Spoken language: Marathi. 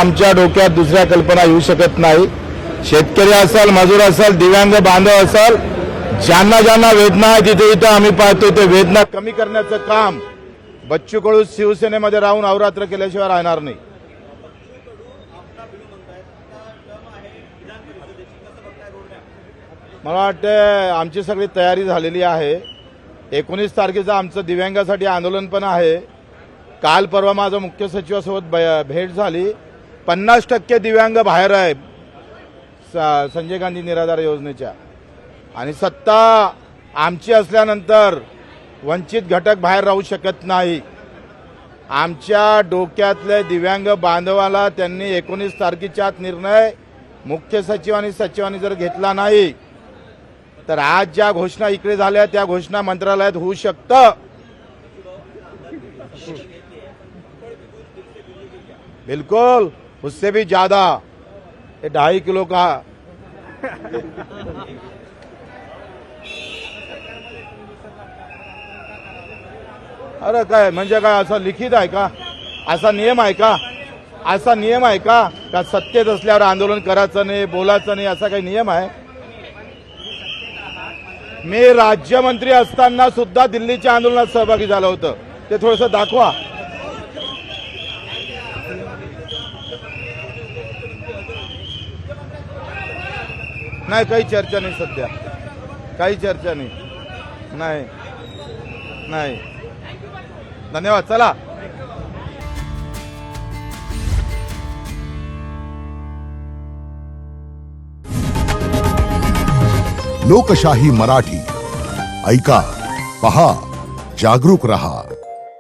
आमच्या डोक्यात दुसऱ्या कल्पना येऊ शकत नाही। शेतकरी असाल, मजूर असाल, दिव्यांग बांधव असाल, ज्यांना ज्यांना वेदना आहे तिथे इथं आम्ही पाहतो ते वेदना कमी करण्याचं काम बच्चू कडू शिवसेनेमध्ये राहून अवरात्र केल्याशिवाय राहणार नाही। मला वाटतं आमची सगळी तयारी झालेली आहे। 19 तारखेचं आमचं दिव्यांगासाठी आंदोलन पण आहे। काल परवा माझं मुख्य सचिवासोबत भेट झाली। 50% दिव्यांग बाहेर आहे संजय गांधी निराधार योजनेच्या, आणि सत्ता आमची असल्यानंतर वंचित घटक बाहेर राहू शकत नाही। आमच्या डोक्यातले दिव्यांग बांधवाला त्यांनी 19 तारखेच्या आत निर्णय मुख्य सचिव आणि सचिवांनी जर घेतला नाही तर आज ज्या घोषणा इकडे झाल्या त्या घोषणा मंत्रालयात होऊ शकतं। बिल्कुल, उससे भी ज्यादा, ये 2.5 किलो का। अरे काय म्हणजे काय असं लिखित आहे का? असा नियम आहे का? असा नियम आहे का सत्तेत असल्यावर आंदोलन करायचं नाही, बोलायचं नाही, असा काही नियम आहे? मी राज्यमंत्री असताना सुद्धा दिल्लीच्या आंदोलनात सहभागी झालो होतो, ते थोडंसं दाखवा। नाही, काही चर्चा नाही सध्या, काही चर्चा नाही। नाही नाही, धन्यवाद, चला। लोकशाही मराठी ऐका, पहा, जागरूक रहा।